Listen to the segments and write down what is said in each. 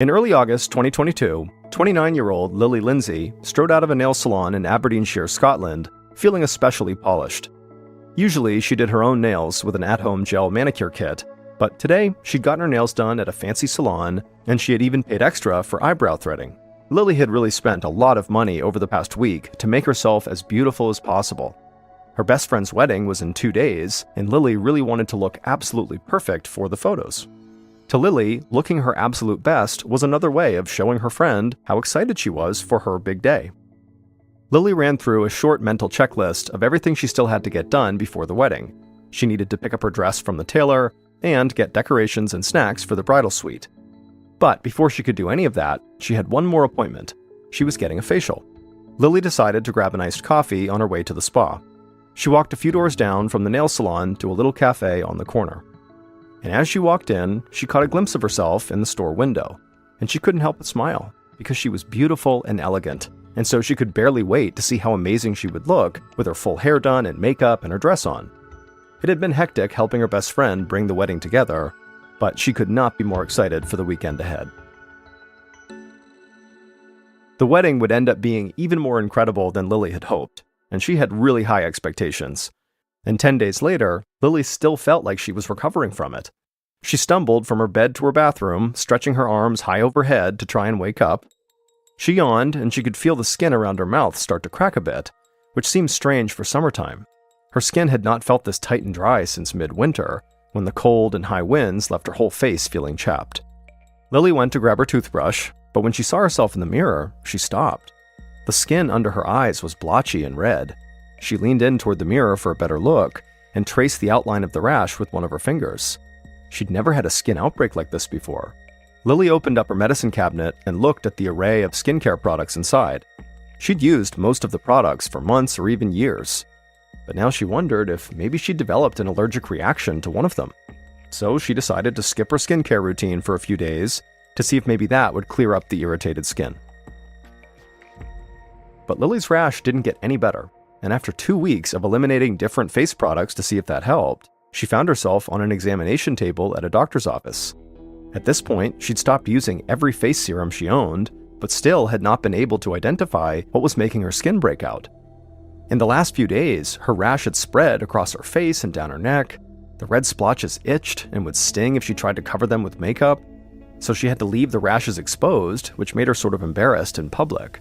In early August 2022, 29-year-old Lily Lindsay strode out of a nail salon in Aberdeenshire, Scotland, feeling especially polished. Usually, she did her own nails with an at-home gel manicure kit, but today, she'd gotten her nails done at a fancy salon, and she had even paid extra for eyebrow threading. Lily had really spent a lot of money over the past week to make herself as beautiful as possible. Her best friend's wedding was in 2 days, and Lily really wanted to look absolutely perfect for the photos. To Lily, looking her absolute best was another way of showing her friend how excited she was for her big day. Lily ran through a short mental checklist of everything she still had to get done before the wedding. She needed to pick up her dress from the tailor and get decorations and snacks for the bridal suite. But before she could do any of that, she had one more appointment. She was getting a facial. Lily decided to grab an iced coffee on her way to the spa. She walked a few doors down from the nail salon to a little cafe on the corner. And as she walked in, she caught a glimpse of herself in the store window, and she couldn't help but smile, because she was beautiful and elegant, and so she could barely wait to see how amazing she would look with her full hair done and makeup and her dress on. It had been hectic helping her best friend bring the wedding together, but she could not be more excited for the weekend ahead. The wedding would end up being even more incredible than Lily had hoped, and she had really high expectations. And 10 days later, Lily still felt like she was recovering from it. She stumbled from her bed to her bathroom, stretching her arms high overhead to try and wake up. She yawned, and she could feel the skin around her mouth start to crack a bit, which seemed strange for summertime. Her skin had not felt this tight and dry since midwinter, when the cold and high winds left her whole face feeling chapped. Lily went to grab her toothbrush, but when she saw herself in the mirror, she stopped. The skin under her eyes was blotchy and red. She leaned in toward the mirror for a better look and traced the outline of the rash with one of her fingers. She'd never had a skin outbreak like this before. Lily opened up her medicine cabinet and looked at the array of skincare products inside. She'd used most of the products for months or even years, but now she wondered if maybe she'd developed an allergic reaction to one of them. So she decided to skip her skincare routine for a few days to see if maybe that would clear up the irritated skin. But Lily's rash didn't get any better. And after 2 weeks of eliminating different face products to see if that helped, she found herself on an examination table at a doctor's office. At this point, she'd stopped using every face serum she owned, but still had not been able to identify what was making her skin break out. In the last few days, her rash had spread across her face and down her neck. The red splotches itched and would sting if she tried to cover them with makeup, so she had to leave the rashes exposed, which made her sort of embarrassed in public.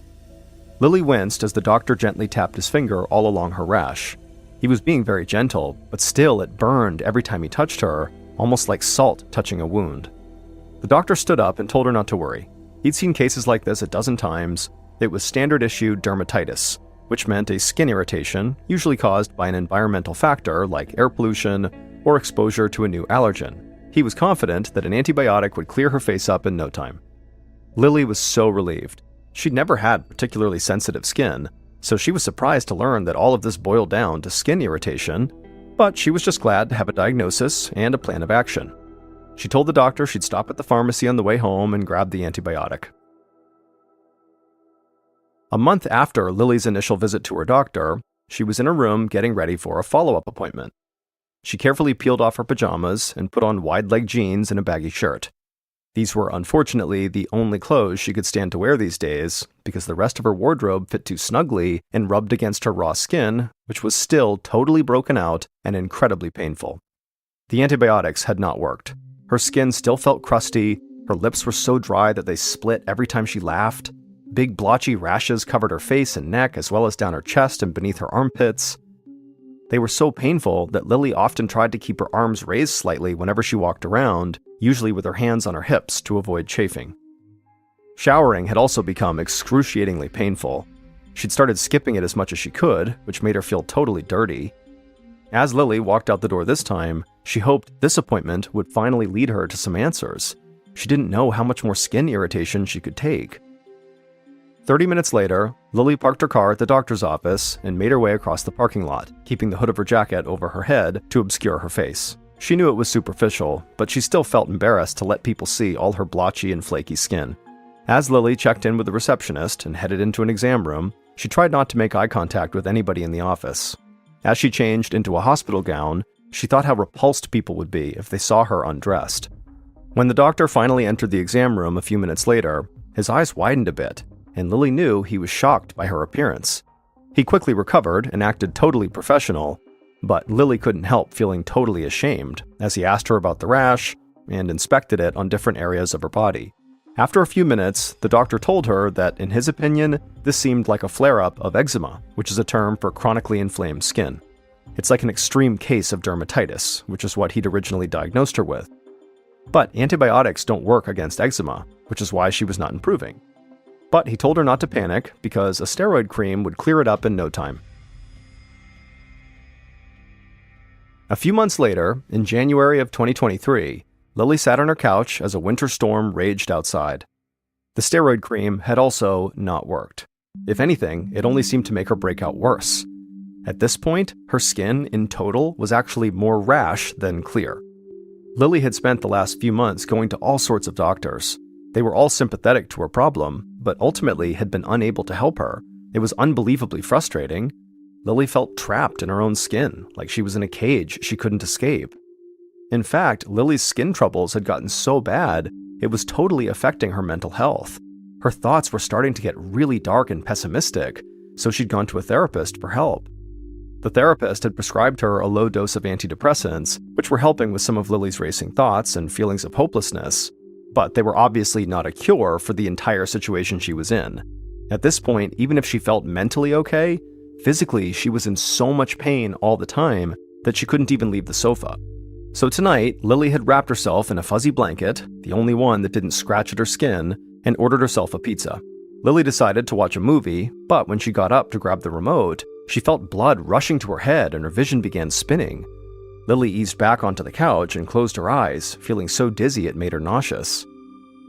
Lily winced as the doctor gently tapped his finger all along her rash. He was being very gentle, but still it burned every time he touched her, almost like salt touching a wound. The doctor stood up and told her not to worry. He'd seen cases like this a dozen times. It was standard-issue dermatitis, which meant a skin irritation, usually caused by an environmental factor like air pollution or exposure to a new allergen. He was confident that an antibiotic would clear her face up in no time. Lily was so relieved. She'd never had particularly sensitive skin, so she was surprised to learn that all of this boiled down to skin irritation, but she was just glad to have a diagnosis and a plan of action. She told the doctor she'd stop at the pharmacy on the way home and grab the antibiotic. A month after Lily's initial visit to her doctor, she was in her room getting ready for a follow-up appointment. She carefully peeled off her pajamas and put on wide-leg jeans and a baggy shirt. These were unfortunately the only clothes she could stand to wear these days, because the rest of her wardrobe fit too snugly and rubbed against her raw skin, which was still totally broken out and incredibly painful. The antibiotics had not worked. Her skin still felt crusty, her lips were so dry that they split every time she laughed. Big blotchy rashes covered her face and neck as well as down her chest and beneath her armpits. They were so painful that Lily often tried to keep her arms raised slightly whenever she walked around, usually with her hands on her hips to avoid chafing. Showering had also become excruciatingly painful. She'd started skipping it as much as she could, which made her feel totally dirty. As Lily walked out the door this time, she hoped this appointment would finally lead her to some answers. She didn't know how much more skin irritation she could take. 30 minutes later, Lily parked her car at the doctor's office and made her way across the parking lot, keeping the hood of her jacket over her head to obscure her face. She knew it was superficial, but she still felt embarrassed to let people see all her blotchy and flaky skin. As Lily checked in with the receptionist and headed into an exam room, she tried not to make eye contact with anybody in the office. As she changed into a hospital gown, she thought how repulsed people would be if they saw her undressed. When the doctor finally entered the exam room a few minutes later, his eyes widened a bit, and Lily knew he was shocked by her appearance. He quickly recovered and acted totally professional, but Lily couldn't help feeling totally ashamed as he asked her about the rash and inspected it on different areas of her body. After a few minutes, the doctor told her that, in his opinion, this seemed like a flare-up of eczema, which is a term for chronically inflamed skin. It's like an extreme case of dermatitis, which is what he'd originally diagnosed her with. But antibiotics don't work against eczema, which is why she was not improving. But he told her not to panic because a steroid cream would clear it up in no time. A few months later, in January of 2023, Lily sat on her couch as a winter storm raged outside. The steroid cream had also not worked. If anything, it only seemed to make her breakout worse. At this point, her skin, in total, was actually more rash than clear. Lily had spent the last few months going to all sorts of doctors. They were all sympathetic to her problem, but ultimately had been unable to help her. It was unbelievably frustrating. Lily felt trapped in her own skin, like she was in a cage she couldn't escape. In fact, Lily's skin troubles had gotten so bad, it was totally affecting her mental health. Her thoughts were starting to get really dark and pessimistic, so she'd gone to a therapist for help. The therapist had prescribed her a low dose of antidepressants, which were helping with some of Lily's racing thoughts and feelings of hopelessness, but they were obviously not a cure for the entire situation she was in. At this point, even if she felt mentally okay, physically she was in so much pain all the time that she couldn't even leave the sofa. So tonight, Lily had wrapped herself in a fuzzy blanket, the only one that didn't scratch at her skin, and ordered herself a pizza. Lily decided to watch a movie, but when she got up to grab the remote, she felt blood rushing to her head and her vision began spinning. Lily eased back onto the couch and closed her eyes, feeling so dizzy it made her nauseous.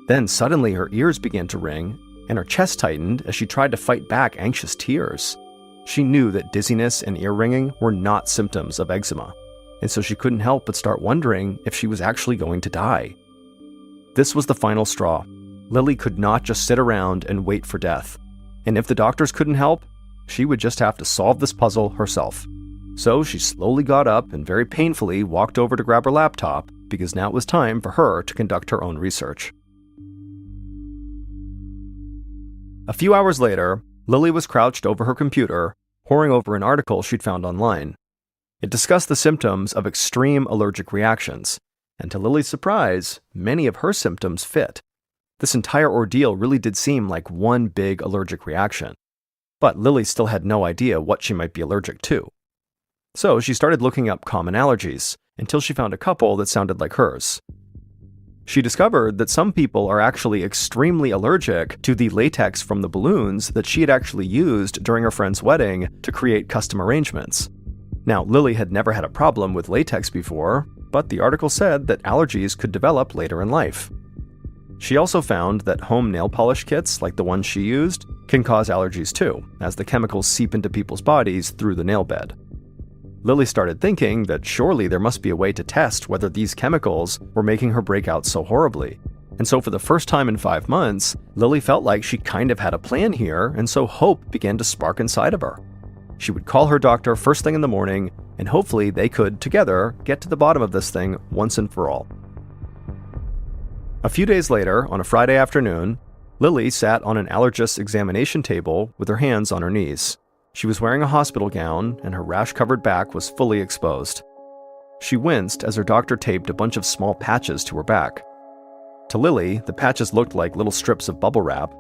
Then suddenly her ears began to ring, and her chest tightened as she tried to fight back anxious tears. She knew that dizziness and ear ringing were not symptoms of eczema, and so she couldn't help but start wondering if she was actually going to die. This was the final straw. Lily could not just sit around and wait for death, and if the doctors couldn't help, she would just have to solve this puzzle herself. So she slowly got up and very painfully walked over to grab her laptop, because now it was time for her to conduct her own research. A few hours later, Lily was crouched over her computer, poring over an article she'd found online. It discussed the symptoms of extreme allergic reactions, and to Lily's surprise, many of her symptoms fit. This entire ordeal really did seem like one big allergic reaction. But Lily still had no idea what she might be allergic to. So she started looking up common allergies, until she found a couple that sounded like hers. She discovered that some people are actually extremely allergic to the latex from the balloons that she had actually used during her friend's wedding to create custom arrangements. Now, Lily had never had a problem with latex before, but the article said that allergies could develop later in life. She also found that home nail polish kits, like the one she used, can cause allergies too, as the chemicals seep into people's bodies through the nail bed. Lily started thinking that surely there must be a way to test whether these chemicals were making her break out so horribly. And so for the first time in 5 months, Lily felt like she kind of had a plan here, and so hope began to spark inside of her. She would call her doctor first thing in the morning, and hopefully they could, together, get to the bottom of this thing once and for all. A few days later, on a Friday afternoon, Lily sat on an allergist's examination table with her hands on her knees. She was wearing a hospital gown, and her rash-covered back was fully exposed. She winced as her doctor taped a bunch of small patches to her back. To Lily, the patches looked like little strips of bubble wrap,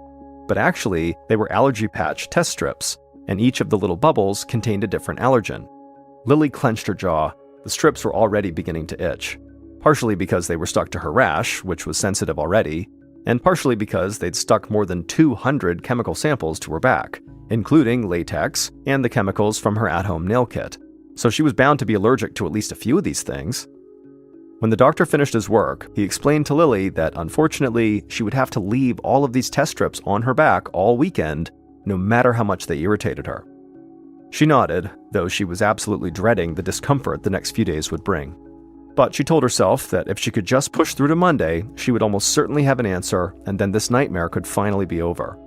but actually, they were allergy patch test strips, and each of the little bubbles contained a different allergen. Lily clenched her jaw. The strips were already beginning to itch, partially because they were stuck to her rash, which was sensitive already, and partially because they'd stuck more than 200 chemical samples to her back, including latex and the chemicals from her at-home nail kit. So she was bound to be allergic to at least a few of these things. When the doctor finished his work, he explained to Lily that unfortunately, she would have to leave all of these test strips on her back all weekend, no matter how much they irritated her. She nodded, though she was absolutely dreading the discomfort the next few days would bring. But she told herself that if she could just push through to Monday, she would almost certainly have an answer, and then this nightmare could finally be over.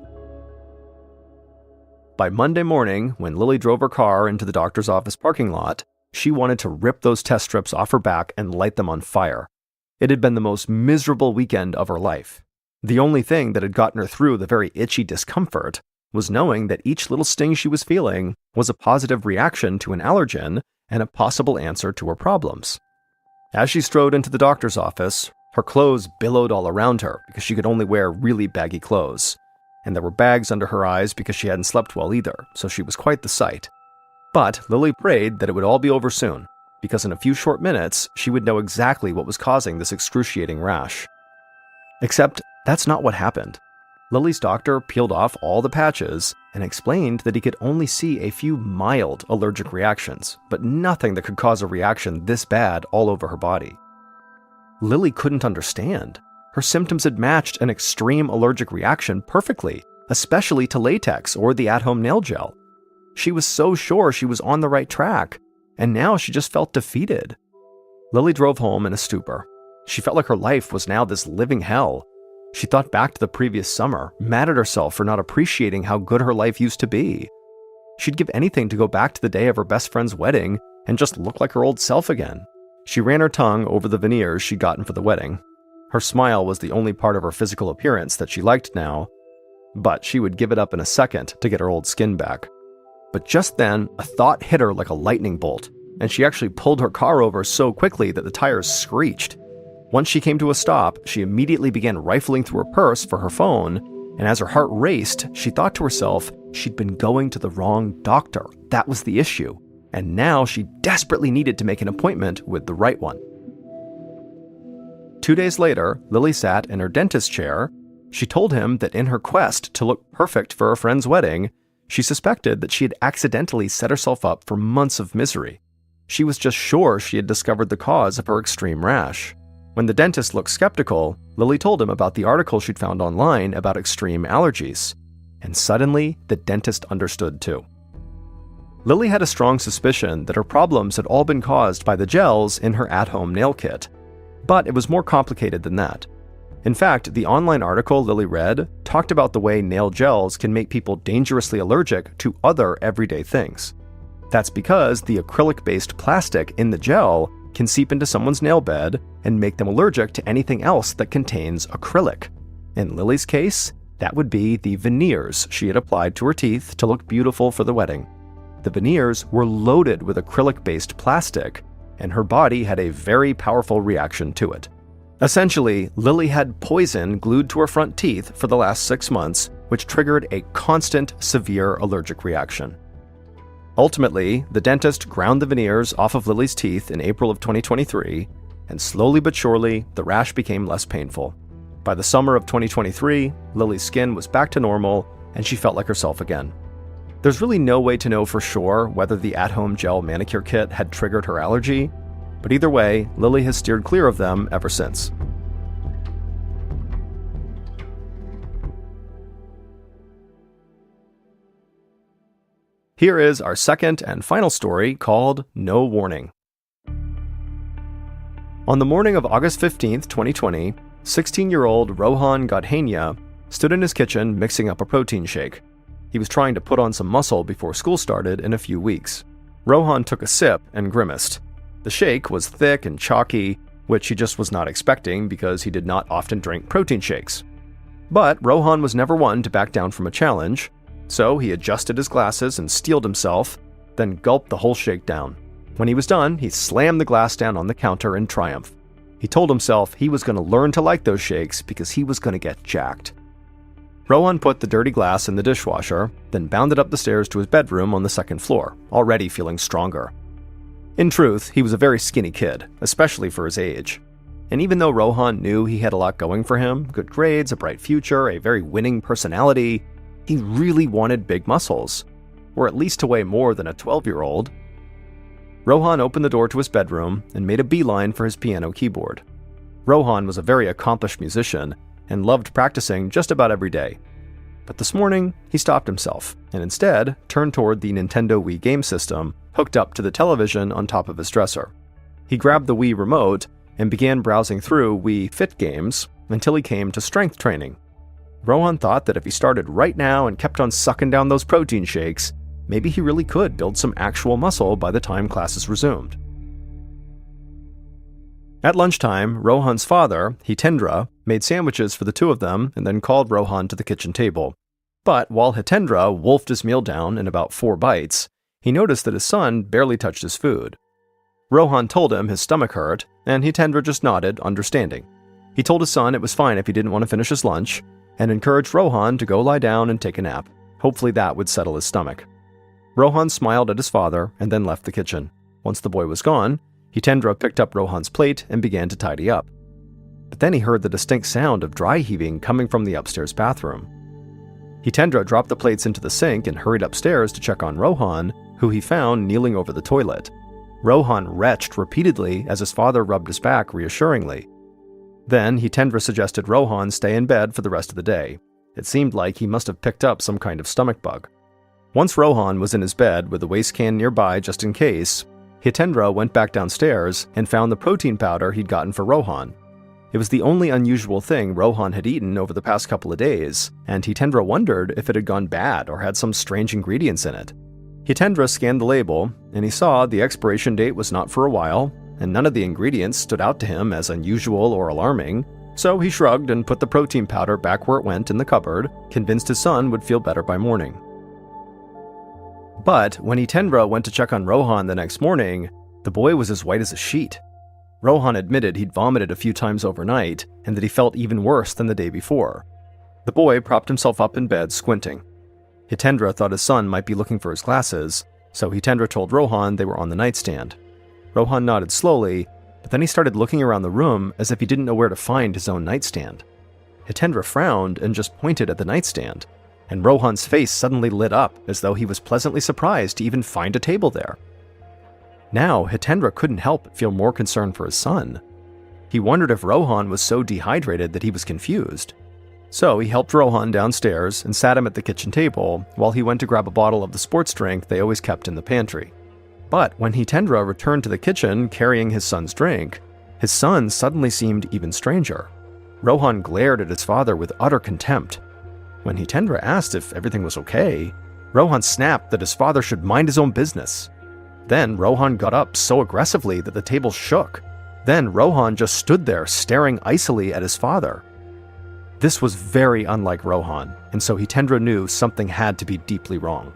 By Monday morning, when Lily drove her car into the doctor's office parking lot, she wanted to rip those test strips off her back and light them on fire. It had been the most miserable weekend of her life. The only thing that had gotten her through the very itchy discomfort was knowing that each little sting she was feeling was a positive reaction to an allergen and a possible answer to her problems. As she strode into the doctor's office, her clothes billowed all around her because she could only wear really baggy clothes, and there were bags under her eyes because she hadn't slept well either, so she was quite the sight. But Lily prayed that it would all be over soon, because in a few short minutes, she would know exactly what was causing this excruciating rash. Except that's not what happened. Lily's doctor peeled off all the patches and explained that he could only see a few mild allergic reactions, but nothing that could cause a reaction this bad all over her body. Lily couldn't understand. Her symptoms had matched an extreme allergic reaction perfectly, especially to latex or the at-home nail gel. She was so sure she was on the right track, and now she just felt defeated. Lily drove home in a stupor. She felt like her life was now this living hell. She thought back to the previous summer, mad at herself for not appreciating how good her life used to be. She'd give anything to go back to the day of her best friend's wedding and just look like her old self again. She ran her tongue over the veneers she'd gotten for the wedding. Her smile was the only part of her physical appearance that she liked now, but she would give it up in a second to get her old skin back. But just then, a thought hit her like a lightning bolt, and she actually pulled her car over so quickly that the tires screeched. Once she came to a stop, she immediately began rifling through her purse for her phone, and as her heart raced, she thought to herself she'd been going to the wrong doctor. That was the issue, and now she desperately needed to make an appointment with the right one. 2 days later, Lily sat in her dentist's chair. She told him that in her quest to look perfect for her friend's wedding, she suspected that she had accidentally set herself up for months of misery. She was just sure she had discovered the cause of her extreme rash. When the dentist looked skeptical, Lily told him about the article she'd found online about extreme allergies. And suddenly, the dentist understood too. Lily had a strong suspicion that her problems had all been caused by the gels in her at-home nail kit. But it was more complicated than that. In fact, the online article Lily read talked about the way nail gels can make people dangerously allergic to other everyday things. That's because the acrylic-based plastic in the gel can seep into someone's nail bed and make them allergic to anything else that contains acrylic. In Lily's case, that would be the veneers she had applied to her teeth to look beautiful for the wedding. The veneers were loaded with acrylic-based plastic, and her body had a very powerful reaction to it. Essentially, Lily had poison glued to her front teeth for the last 6 months, which triggered a constant, severe allergic reaction. Ultimately, the dentist ground the veneers off of Lily's teeth in April of 2023, and slowly but surely, the rash became less painful. By the summer of 2023, Lily's skin was back to normal, and she felt like herself again. There's really no way to know for sure whether the at-home gel manicure kit had triggered her allergy, but either way, Lily has steered clear of them ever since. Here is our second and final story called No Warning. On the morning of August 15th, 2020, 16-year-old Rohan Gadhania stood in his kitchen mixing up a protein shake. He was trying to put on some muscle before school started in a few weeks. Rohan took a sip and grimaced. The shake was thick and chalky, which he just was not expecting because he did not often drink protein shakes. But Rohan was never one to back down from a challenge, so he adjusted his glasses and steeled himself, then gulped the whole shake down. When he was done, he slammed the glass down on the counter in triumph. He told himself he was going to learn to like those shakes because he was going to get jacked. Rohan put the dirty glass in the dishwasher, then bounded up the stairs to his bedroom on the second floor, already feeling stronger. In truth, he was a very skinny kid, especially for his age. And even though Rohan knew he had a lot going for him, good grades, a bright future, a very winning personality, he really wanted big muscles, or at least to weigh more than a 12-year-old. Rohan opened the door to his bedroom and made a beeline for his piano keyboard. Rohan was a very accomplished musician and loved practicing just about every day. But this morning, he stopped himself and instead turned toward the Nintendo Wii game system hooked up to the television on top of his dresser. He grabbed the Wii remote and began browsing through Wii Fit games until he came to strength training. Rohan thought that if he started right now and kept on sucking down those protein shakes, maybe he really could build some actual muscle by the time classes resumed. At lunchtime, Rohan's father, Hitendra, made sandwiches for the two of them and then called Rohan to the kitchen table. But while Hitendra wolfed his meal down in about 4 bites, he noticed that his son barely touched his food. Rohan told him his stomach hurt, and Hitendra just nodded, understanding. He told his son it was fine if he didn't want to finish his lunch, and encouraged Rohan to go lie down and take a nap. Hopefully that would settle his stomach. Rohan smiled at his father and then left the kitchen. Once the boy was gone, Hitendra picked up Rohan's plate and began to tidy up. But then he heard the distinct sound of dry heaving coming from the upstairs bathroom. Hitendra dropped the plates into the sink and hurried upstairs to check on Rohan, who he found kneeling over the toilet. Rohan retched repeatedly as his father rubbed his back reassuringly. Then Hitendra suggested Rohan stay in bed for the rest of the day. It seemed like he must have picked up some kind of stomach bug. Once Rohan was in his bed with a waste can nearby just in case, Hitendra went back downstairs and found the protein powder he'd gotten for Rohan. It was the only unusual thing Rohan had eaten over the past couple of days, and Hitendra wondered if it had gone bad or had some strange ingredients in it. Hitendra scanned the label, and he saw the expiration date was not for a while, and none of the ingredients stood out to him as unusual or alarming, so he shrugged and put the protein powder back where it went in the cupboard, convinced his son would feel better by morning. But when Hitendra went to check on Rohan the next morning, the boy was as white as a sheet. Rohan admitted he'd vomited a few times overnight and that he felt even worse than the day before. The boy propped himself up in bed, squinting. Hitendra thought his son might be looking for his glasses, so Hitendra told Rohan they were on the nightstand. Rohan nodded slowly, but then he started looking around the room as if he didn't know where to find his own nightstand. Hitendra frowned and just pointed at the nightstand, and Rohan's face suddenly lit up as though he was pleasantly surprised to even find a table there. Now, Hitendra couldn't help but feel more concern for his son. He wondered if Rohan was so dehydrated that he was confused. So he helped Rohan downstairs and sat him at the kitchen table while he went to grab a bottle of the sports drink they always kept in the pantry. But when Hitendra returned to the kitchen carrying his son's drink, his son suddenly seemed even stranger. Rohan glared at his father with utter contempt. When Hitendra asked if everything was okay, Rohan snapped that his father should mind his own business. Then Rohan got up so aggressively that the table shook. Then Rohan just stood there staring icily at his father. This was very unlike Rohan, and so Hitendra knew something had to be deeply wrong.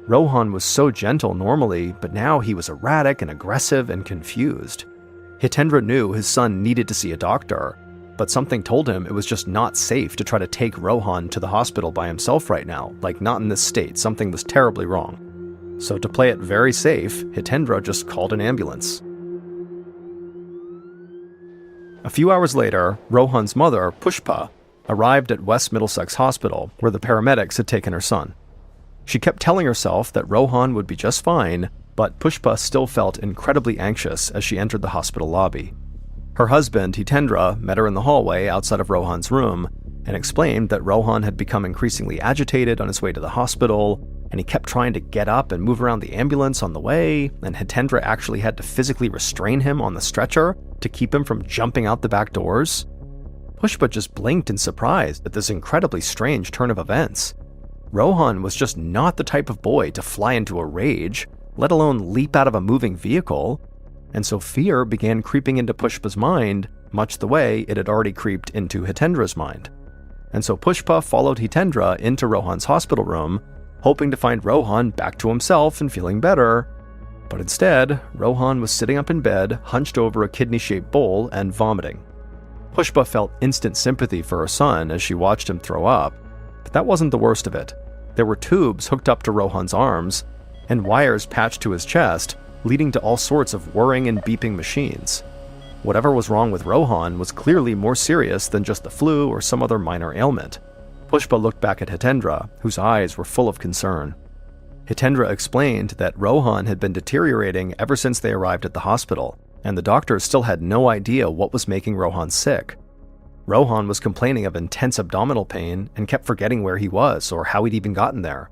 Rohan was so gentle normally, but now he was erratic and aggressive and confused. Hitendra knew his son needed to see a doctor, but something told him it was just not safe to try to take Rohan to the hospital by himself right now, like not in this state, something was terribly wrong. So to play it very safe, Hitendra just called an ambulance. A few hours later, Rohan's mother, Pushpa, arrived at West Middlesex Hospital, where the paramedics had taken her son. She kept telling herself that Rohan would be just fine, but Pushpa still felt incredibly anxious as she entered the hospital lobby. Her husband, Hitendra, met her in the hallway outside of Rohan's room and explained that Rohan had become increasingly agitated on his way to the hospital, and he kept trying to get up and move around the ambulance on the way, and Hitendra actually had to physically restrain him on the stretcher to keep him from jumping out the back doors. Pushpa just blinked in surprise at this incredibly strange turn of events. Rohan was just not the type of boy to fly into a rage, let alone leap out of a moving vehicle, and so fear began creeping into Pushpa's mind, much the way it had already creeped into Hitendra's mind. And so Pushpa followed Hitendra into Rohan's hospital room, hoping to find Rohan back to himself and feeling better, but instead, Rohan was sitting up in bed, hunched over a kidney-shaped bowl and vomiting. Pushpa felt instant sympathy for her son as she watched him throw up, but that wasn't the worst of it. There were tubes hooked up to Rohan's arms, and wires patched to his chest, leading to all sorts of whirring and beeping machines. Whatever was wrong with Rohan was clearly more serious than just the flu or some other minor ailment. Pushpa looked back at Hitendra, whose eyes were full of concern. Hitendra explained that Rohan had been deteriorating ever since they arrived at the hospital, and the doctors still had no idea what was making Rohan sick. Rohan was complaining of intense abdominal pain and kept forgetting where he was or how he'd even gotten there.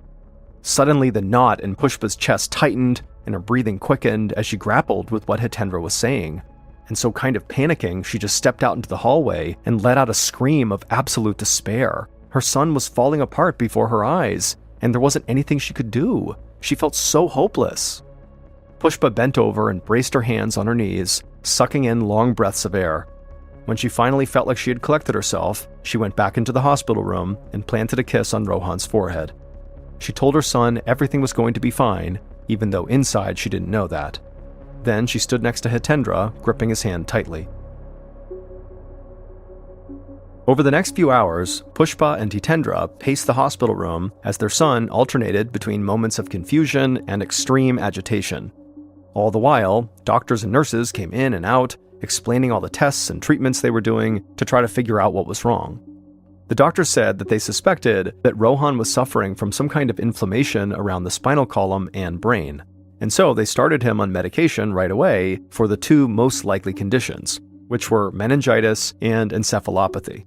Suddenly, the knot in Pushpa's chest tightened and her breathing quickened as she grappled with what Hitendra was saying. And so, kind of panicking, she just stepped out into the hallway and let out a scream of absolute despair. Her son was falling apart before her eyes, and there wasn't anything she could do. She felt so hopeless. Pushpa bent over and braced her hands on her knees, sucking in long breaths of air. When she finally felt like she had collected herself, she went back into the hospital room and planted a kiss on Rohan's forehead. She told her son everything was going to be fine, even though inside she didn't know that. Then she stood next to Hitendra, gripping his hand tightly. Over the next few hours, Pushpa and Hitendra paced the hospital room as their son alternated between moments of confusion and extreme agitation. All the while, doctors and nurses came in and out, explaining all the tests and treatments they were doing to try to figure out what was wrong. The doctors said that they suspected that Rohan was suffering from some kind of inflammation around the spinal column and brain, and so they started him on medication right away for the two most likely conditions, which were meningitis and encephalopathy.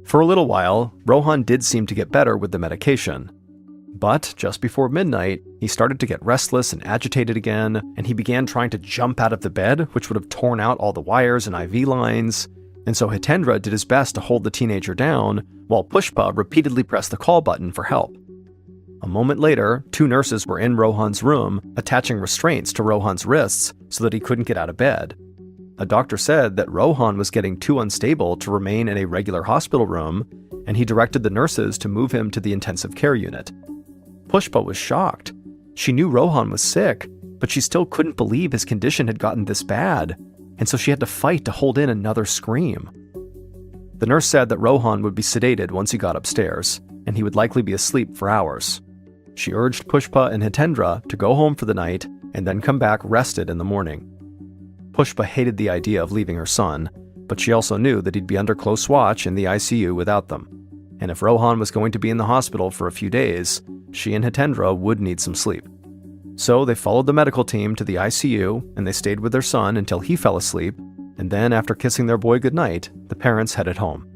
For a little while, Rohan did seem to get better with the medication. But just before midnight, he started to get restless and agitated again, and he began trying to jump out of the bed, which would have torn out all the wires and IV lines. And so Hitendra did his best to hold the teenager down, while Pushpa repeatedly pressed the call button for help. A moment later, two nurses were in Rohan's room, attaching restraints to Rohan's wrists so that he couldn't get out of bed. A doctor said that Rohan was getting too unstable to remain in a regular hospital room, and he directed the nurses to move him to the intensive care unit. Pushpa was shocked. She knew Rohan was sick, but she still couldn't believe his condition had gotten this bad, and so she had to fight to hold in another scream. The nurse said that Rohan would be sedated once he got upstairs, and he would likely be asleep for hours. She urged Pushpa and Hitendra to go home for the night and then come back rested in the morning. Pushpa hated the idea of leaving her son, but she also knew that he'd be under close watch in the ICU without them. And if Rohan was going to be in the hospital for a few days, she and Hitendra would need some sleep. So they followed the medical team to the ICU, and they stayed with their son until he fell asleep, and then after kissing their boy goodnight, the parents headed home.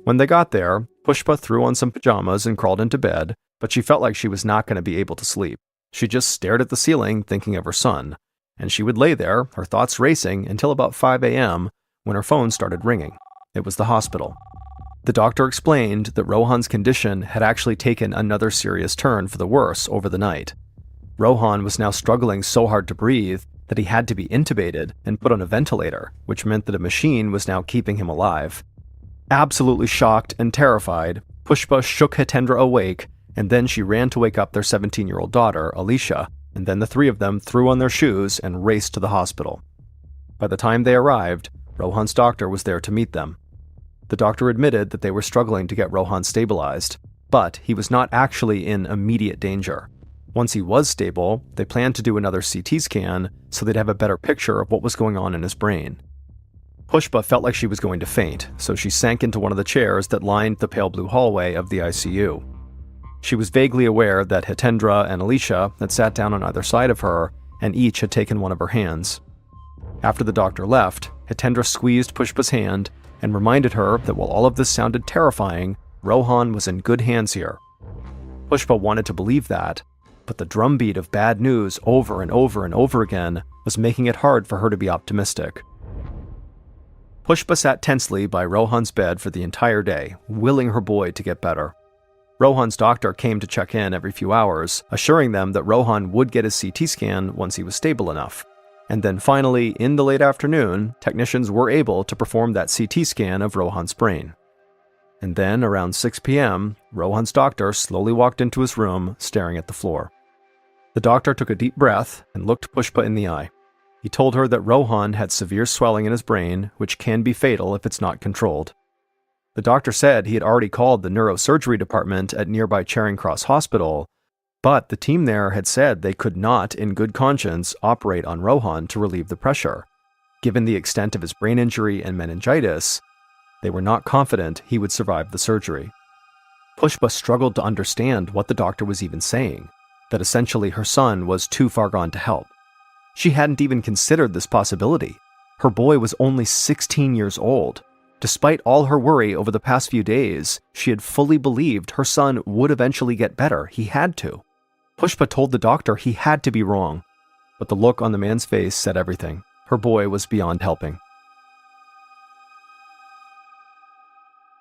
When they got there, Pushpa threw on some pajamas and crawled into bed, but she felt like she was not going to be able to sleep. She just stared at the ceiling, thinking of her son, and she would lay there, her thoughts racing, until about 5 a.m., when her phone started ringing. It was the hospital. The doctor explained that Rohan's condition had actually taken another serious turn for the worse over the night. Rohan was now struggling so hard to breathe that he had to be intubated and put on a ventilator, which meant that a machine was now keeping him alive. Absolutely shocked and terrified, Pushpa shook Hitendra awake, and then she ran to wake up their 17-year-old daughter, Alicia, and then the three of them threw on their shoes and raced to the hospital. By the time they arrived, Rohan's doctor was there to meet them. The doctor admitted that they were struggling to get Rohan stabilized, but he was not actually in immediate danger. Once he was stable, they planned to do another CT scan so they'd have a better picture of what was going on in his brain. Pushpa felt like she was going to faint, so she sank into one of the chairs that lined the pale blue hallway of the ICU. She was vaguely aware that Hitendra and Alicia had sat down on either side of her, and each had taken one of her hands. After the doctor left, Hitendra squeezed Pushpa's hand and reminded her that while all of this sounded terrifying, Rohan was in good hands here. Pushpa wanted to believe that, but the drumbeat of bad news over and over and over again was making it hard for her to be optimistic. Pushpa sat tensely by Rohan's bed for the entire day, willing her boy to get better. Rohan's doctor came to check in every few hours, assuring them that Rohan would get his CT scan once he was stable enough. And then finally, in the late afternoon, technicians were able to perform that CT scan of Rohan's brain. And then, around 6 p.m., Rohan's doctor slowly walked into his room, staring at the floor. The doctor took a deep breath and looked Pushpa in the eye. He told her that Rohan had severe swelling in his brain, which can be fatal if it's not controlled. The doctor said he had already called the neurosurgery department at nearby Charing Cross Hospital, but the team there had said they could not, in good conscience, operate on Rohan to relieve the pressure. Given the extent of his brain injury and meningitis, they were not confident he would survive the surgery. Pushpa struggled to understand what the doctor was even saying, that essentially her son was too far gone to help. She hadn't even considered this possibility. Her boy was only 16 years old. Despite all her worry over the past few days, she had fully believed her son would eventually get better. He had to. Pushpa told the doctor he had to be wrong, but the look on the man's face said everything. Her boy was beyond helping.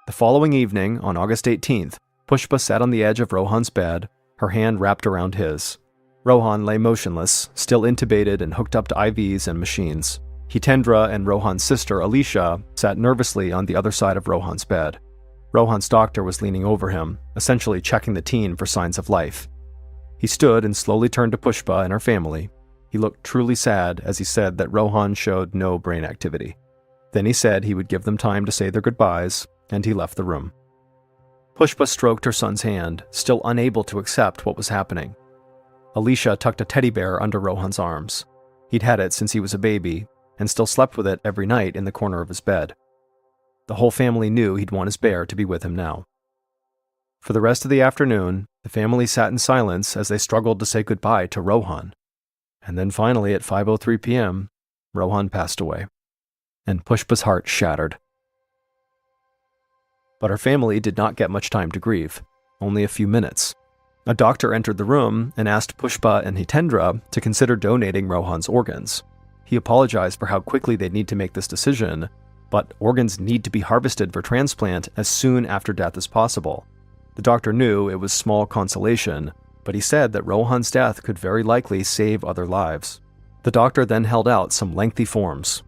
The following evening, on August 18th, Pushpa sat on the edge of Rohan's bed, her hand wrapped around his. Rohan lay motionless, still intubated and hooked up to IVs and machines. Hitendra and Rohan's sister, Alicia, sat nervously on the other side of Rohan's bed. Rohan's doctor was leaning over him, essentially checking the teen for signs of life. He stood and slowly turned to Pushpa and her family. He looked truly sad as he said that Rohan showed no brain activity. Then he said he would give them time to say their goodbyes, and he left the room. Pushpa stroked her son's hand, still unable to accept what was happening. Alicia tucked a teddy bear under Rohan's arms. He'd had it since he was a baby, and still slept with it every night in the corner of his bed. The whole family knew he'd want his bear to be with him now. For the rest of the afternoon, the family sat in silence as they struggled to say goodbye to Rohan. And then finally, at 5:03 p.m., Rohan passed away, and Pushpa's heart shattered. But her family did not get much time to grieve, only a few minutes. A doctor entered the room and asked Pushpa and Hitendra to consider donating Rohan's organs. He apologized for how quickly they'd need to make this decision, but organs need to be harvested for transplant as soon after death as possible. The doctor knew it was small consolation, but he said that Rohan's death could very likely save other lives. The doctor then held out some lengthy forms.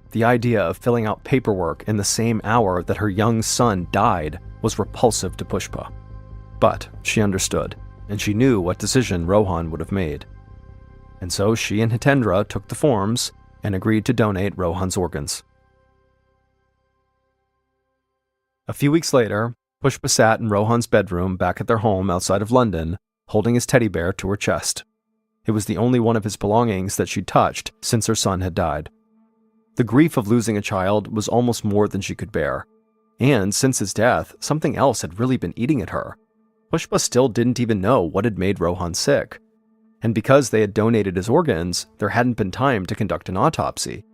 The idea of filling out paperwork in the same hour that her young son died was repulsive to Pushpa. But she understood, and she knew what decision Rohan would have made. And so she and Hitendra took the forms and agreed to donate Rohan's organs. A few weeks later, Pushpa sat in Rohan's bedroom back at their home outside of London, holding his teddy bear to her chest. It was the only one of his belongings that she'd touched since her son had died. The grief of losing a child was almost more than she could bear, and since his death, something else had really been eating at her. Pushpa still didn't even know what had made Rohan sick, and because they had donated his organs, there hadn't been time to conduct an autopsy,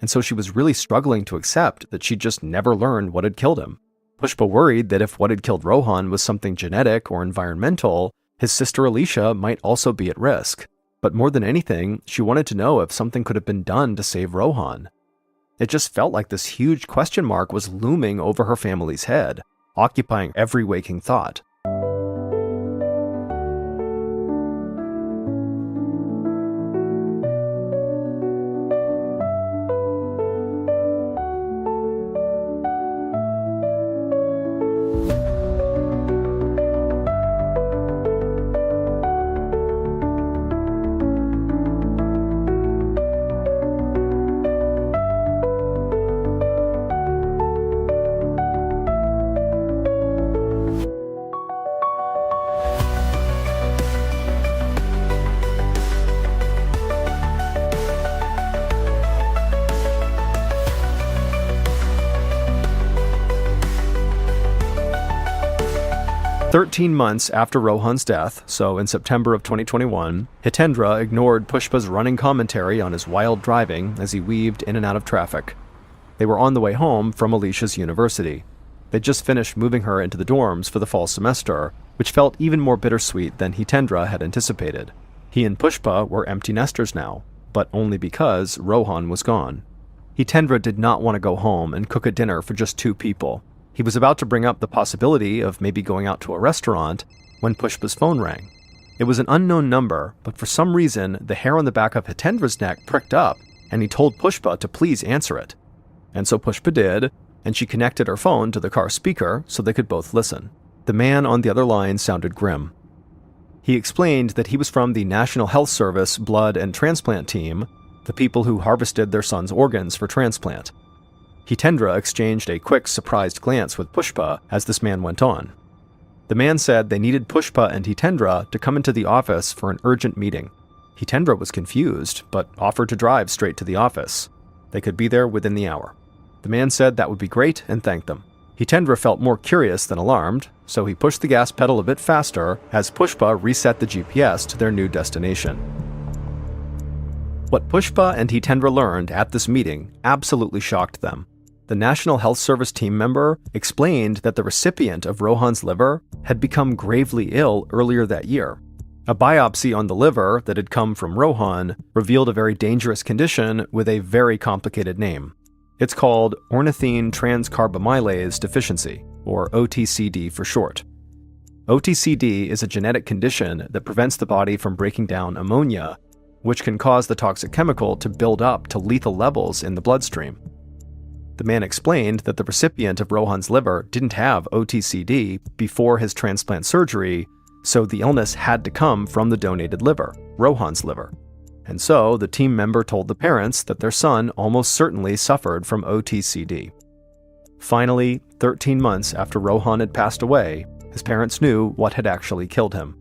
and so she was really struggling to accept that she'd just never learned what had killed him. Pushpa worried that if what had killed Rohan was something genetic or environmental, his sister Alicia might also be at risk. But more than anything, she wanted to know if something could have been done to save Rohan. It just felt like this huge question mark was looming over her family's head, occupying every waking thought. "13 months after Rohan's death, so in September of 2021, Hitendra ignored Pushpa's running commentary on his wild driving as he weaved in and out of traffic. They were on the way home from Alicia's university. They'd just finished moving her into the dorms for the fall semester, which felt even more bittersweet than Hitendra had anticipated. He and Pushpa were empty nesters now, but only because Rohan was gone. Hitendra did not want to go home and cook a dinner for just 2 people. He was about to bring up the possibility of maybe going out to a restaurant when Pushpa's phone rang. It was an unknown number, but for some reason, the hair on the back of Hitendra's neck pricked up, and he told Pushpa to please answer it. And so Pushpa did, and she connected her phone to the car speaker so they could both listen. The man on the other line sounded grim. He explained that he was from the National Health Service blood and transplant team, the people who harvested their son's organs for transplant. Hitendra exchanged a quick, surprised glance with Pushpa as this man went on. The man said they needed Pushpa and Hitendra to come into the office for an urgent meeting. Hitendra was confused, but offered to drive straight to the office. They could be there within the hour. The man said that would be great and thanked them. Hitendra felt more curious than alarmed, so he pushed the gas pedal a bit faster as Pushpa reset the GPS to their new destination. What Pushpa and Hitendra learned at this meeting absolutely shocked them. The National Health Service team member explained that the recipient of Rohan's liver had become gravely ill earlier that year. A biopsy on the liver that had come from Rohan revealed a very dangerous condition with a very complicated name. It's called ornithine transcarbamylase deficiency, or OTCD for short. OTCD is a genetic condition that prevents the body from breaking down ammonia, which can cause the toxic chemical to build up to lethal levels in the bloodstream. The man explained that the recipient of Rohan's liver didn't have OTCD before his transplant surgery, so the illness had to come from the donated liver, Rohan's liver. And so the team member told the parents that their son almost certainly suffered from OTCD. Finally, 13 months after Rohan had passed away, his parents knew what had actually killed him.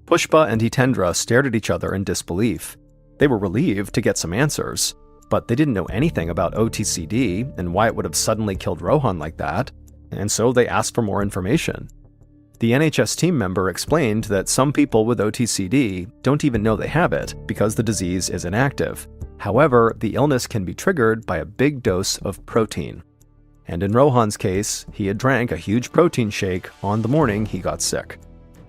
Pushpa and Hitendra stared at each other in disbelief. They were relieved to get some answers, but they didn't know anything about OTCD and why it would have suddenly killed Rohan like that, and so they asked for more information. The NHS team member explained that some people with OTCD don't even know they have it because the disease is inactive. However, the illness can be triggered by a big dose of protein. And in Rohan's case, he had drank a huge protein shake on the morning he got sick.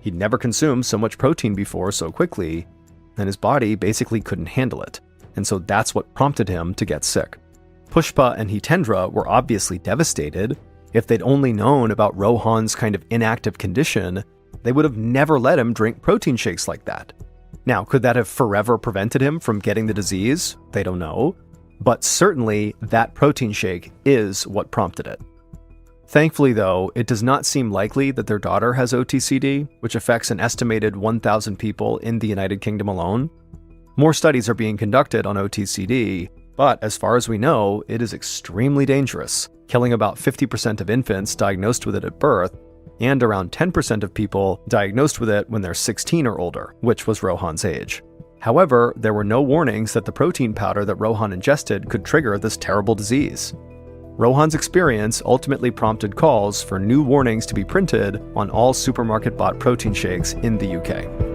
He'd never consumed so much protein before so quickly, and his body basically couldn't handle it. And so that's what prompted him to get sick. Pushpa and Hitendra were obviously devastated. If they'd only known about Rohan's kind of inactive condition, they would have never let him drink protein shakes like that. Now, could that have forever prevented him from getting the disease? They don't know. But certainly, that protein shake is what prompted it. Thankfully, though, it does not seem likely that their daughter has OTCD, which affects an estimated 1,000 people in the United Kingdom alone. More studies are being conducted on OTCD, but as far as we know, it is extremely dangerous, killing about 50% of infants diagnosed with it at birth, and around 10% of people diagnosed with it when they're 16 or older, which was Rohan's age. However, there were no warnings that the protein powder that Rohan ingested could trigger this terrible disease. Rohan's experience ultimately prompted calls for new warnings to be printed on all supermarket-bought protein shakes in the UK.